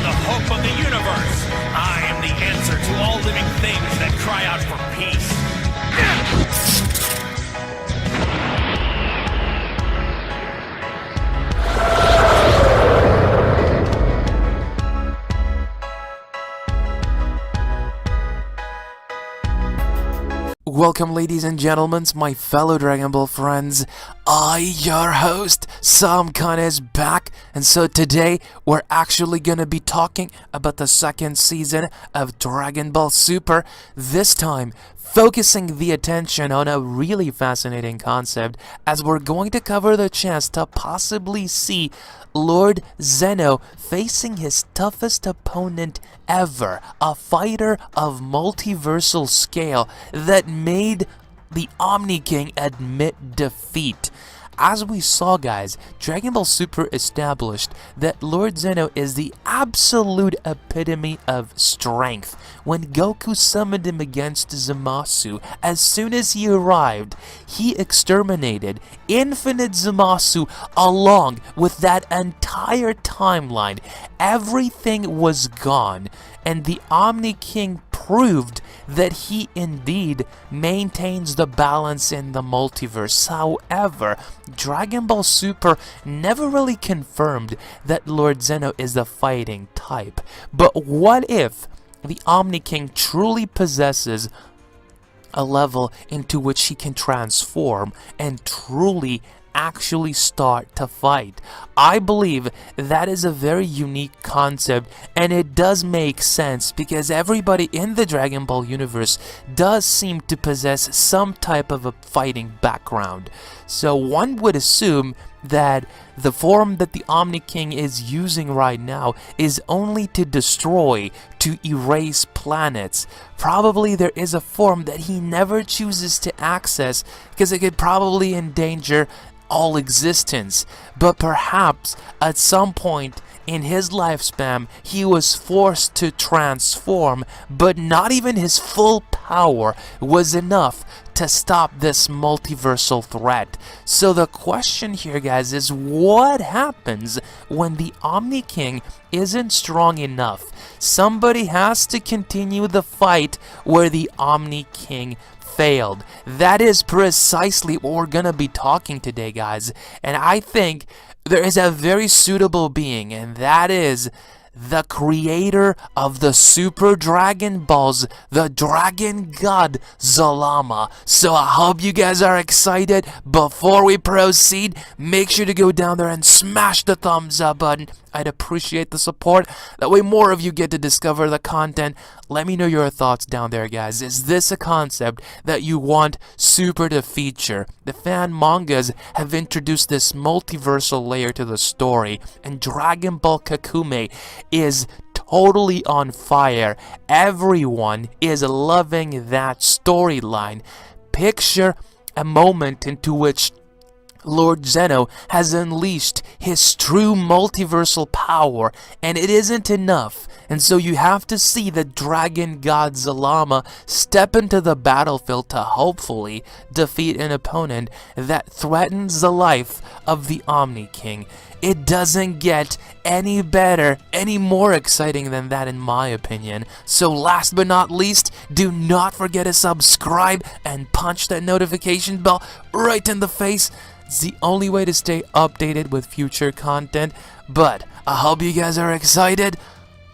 the hope of the universe. I am the answer to all living things that cry out for peace. Welcome, ladies and gentlemen, my fellow Dragon Ball friends. Your host, Sam Khan, is back, and so today we're actually going to be talking about the second season of Dragon Ball Super, this time focusing the attention on a really fascinating concept, as we're going to cover the chance to possibly see Lord Zeno facing his toughest opponent ever, a fighter of multiversal scale that made the Omni King admit defeat. As we saw, guys, Dragon Ball Super established that Lord Zeno is the absolute epitome of strength. When Goku summoned him against Zamasu, as soon as he arrived, he exterminated Infinite Zamasu along with that entire timeline. Everything was gone, and the Omni King proved that he indeed maintains the balance in the multiverse. However, Dragon Ball Super never really confirmed that Lord Zeno is the fighting type. But what if the Omni King truly possesses a level into which he can transform and truly actually start to fight? I believe that is a very unique concept, and it does make sense because everybody in the Dragon Ball universe does seem to possess some type of a fighting background. So one would assume that the form that the Omni King is using right now is only to destroy, to erase planets. Probably there is a form that he never chooses to access because it could probably endanger all existence, but perhaps at some point in his lifespan he was forced to transform, but not even his full power was enough to stop this multiversal threat. So the question here, guys, is what happens when the Omni King isn't strong enough? Somebody has to continue the fight where the Omni King failed. That is precisely what we're gonna be talking today, guys, and I think there is a very suitable being, and that is the creator of the Super Dragon Balls, the Dragon God Zalama. So I hope you guys are excited. Before we proceed, make sure to go down there and smash the thumbs up button. I'd appreciate the support. That way more of you get to discover the content. Let me know your thoughts down there, guys. Is this a concept that you want Super to feature? The fan mangas have introduced this multiversal layer to the story, and Dragon Ball Kakume is totally on fire. Everyone is loving that storyline. Picture a moment into which Lord Zeno has unleashed his true multiversal power, and it isn't enough. And so you have to see the Dragon God Zalama step into the battlefield to hopefully defeat an opponent that threatens the life of the Omni King. It doesn't get any better, any more exciting than that, in my opinion. So last but not least, do not forget to subscribe and punch that notification bell right in the face. It's the only way to stay updated with future content. But I hope you guys are excited.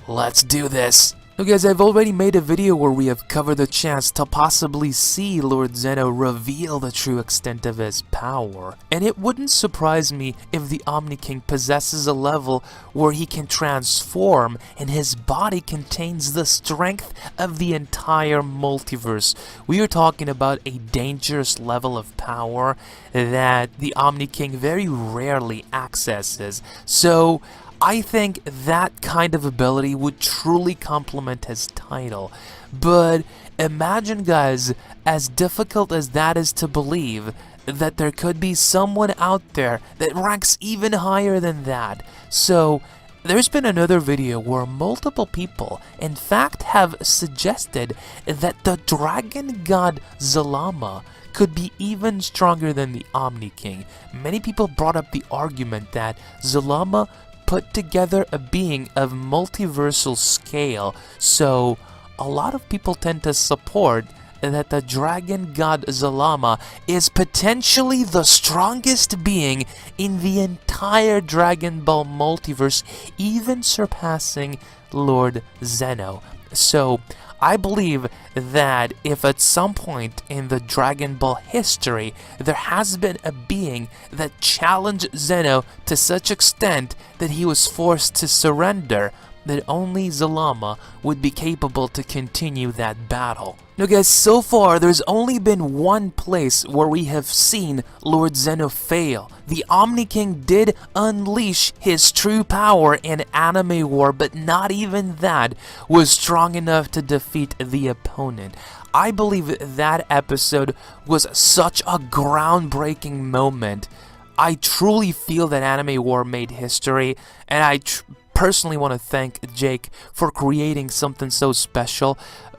Let's do this. So guys, I've already made a video where we have covered the chance to possibly see Lord Zeno reveal the true extent of his power. And it wouldn't surprise me if the Omni King possesses a level where he can transform and his body contains the strength of the entire multiverse. We are talking about a dangerous level of power that the Omni King very rarely accesses. So I think that kind of ability would truly complement his title. But imagine, guys, as difficult as that is to believe, that there could be someone out there that ranks even higher than that. So there's been another video where multiple people in fact have suggested that the Dragon God Zalama could be even stronger than the Omni King. Many people brought up the argument that Zalama put together a being of multiversal scale, so a lot of people tend to support that the dragon god Zalama is potentially the strongest being in the entire Dragon Ball multiverse, even surpassing Lord Zeno. So I believe that if at some point in the Dragon Ball history there has been a being that challenged Zeno to such extent that he was forced to surrender, that only Zalama would be capable to continue that battle. Now guys, so far there's only been one place where we have seen Lord Zeno fail. The Omni King did unleash his true power in Anime War, but not even that was strong enough to defeat the opponent. I believe that episode was such a groundbreaking moment. I truly feel that Anime War made history, and I personally want to thank Jake for creating something so special,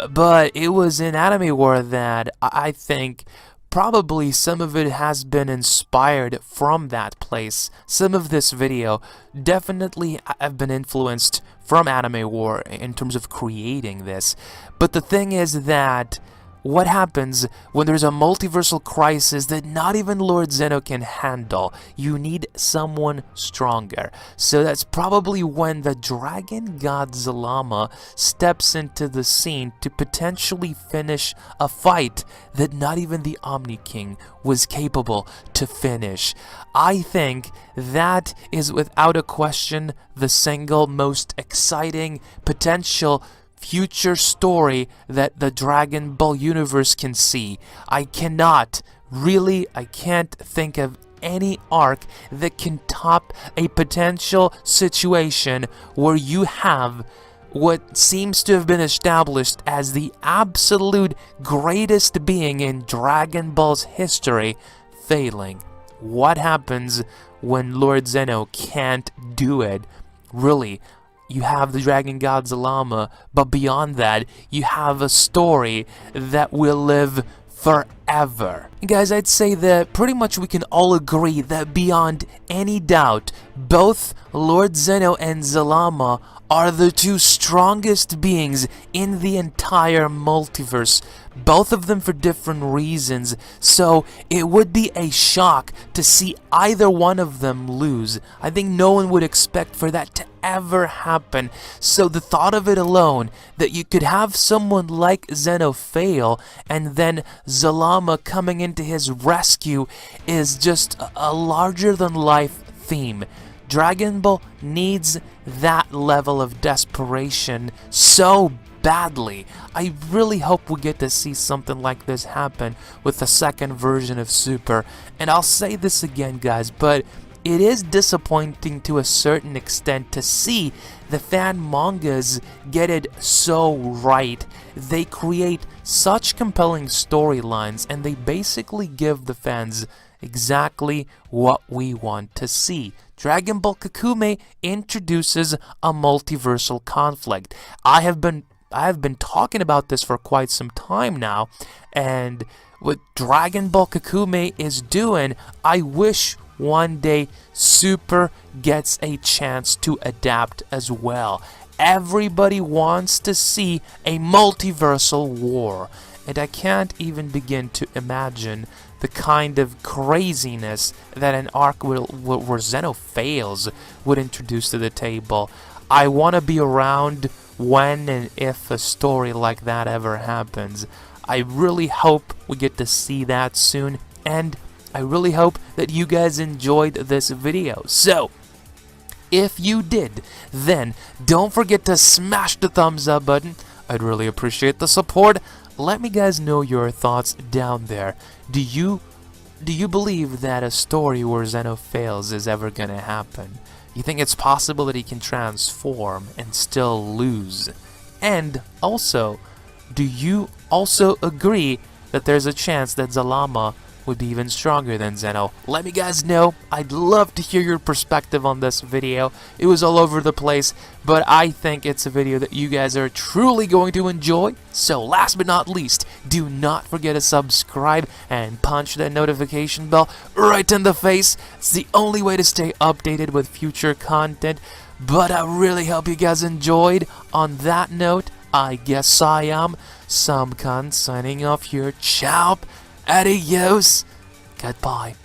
but it was in Anime War that I think probably some of it has been inspired from that place. Some of this video definitely have been influenced from Anime War in terms of creating this, but the thing is that what happens when there's a multiversal crisis that not even Lord Zeno can handle? You need someone stronger. So that's probably when the dragon god Zalama steps into the scene to potentially finish a fight that not even the Omni King was capable to finish. I think that is without a question the single most exciting potential future story that the Dragon Ball universe can see. I can't think of any arc that can top a potential situation where you have what seems to have been established as the absolute greatest being in Dragon Ball's history failing. What happens when Lord Zeno can't do it? Really, you have the Dragon God Zalama, but beyond that, you have a story that will live forever. And guys, I'd say that pretty much we can all agree that beyond any doubt, both Lord Zeno and Zalama are the two strongest beings in the entire multiverse, both of them for different reasons, so it would be a shock to see either one of them lose. I think no one would expect for that to ever happen, so the thought of it alone, that you could have someone like Zeno fail, and then Zalama coming into his rescue, is just a larger-than-life theme. Dragon Ball needs that level of desperation so badly. I really hope we get to see something like this happen with the second version of Super. And I'll say this again, guys, but it is disappointing to a certain extent to see the fan mangas get it so right. They create such compelling storylines, and they basically give the fans exactly what we want to see. Dragon Ball Kakume introduces a multiversal conflict. I have been talking about this for quite some time now, and what Dragon Ball Kakume is doing, I wish one day Super gets a chance to adapt as well. Everybody wants to see a multiversal war, and I can't even begin to imagine the kind of craziness that an arc where Zeno fails would introduce to the table. I want to be around when and if a story like that ever happens. I really hope we get to see that soon, and I really hope that you guys enjoyed this video. So, if you did, then don't forget to smash the thumbs up button. I'd really appreciate the support. Let me guys know your thoughts down there. Do you believe that a story where Zeno fails is ever gonna happen? You think it's possible that he can transform and still lose? And also, do you also agree that there's a chance that Zalama would be even stronger than Zeno. Let me guys know. I'd love to hear your perspective on this video. It was all over the place, but I think it's a video that you guys are truly going to enjoy. So last but not least, do not forget to subscribe and punch that notification bell right in the face. It's the only way to stay updated with future content. But I really hope you guys enjoyed. On that note, I guess I am Samkan signing off here. Ciao. Adios. Goodbye.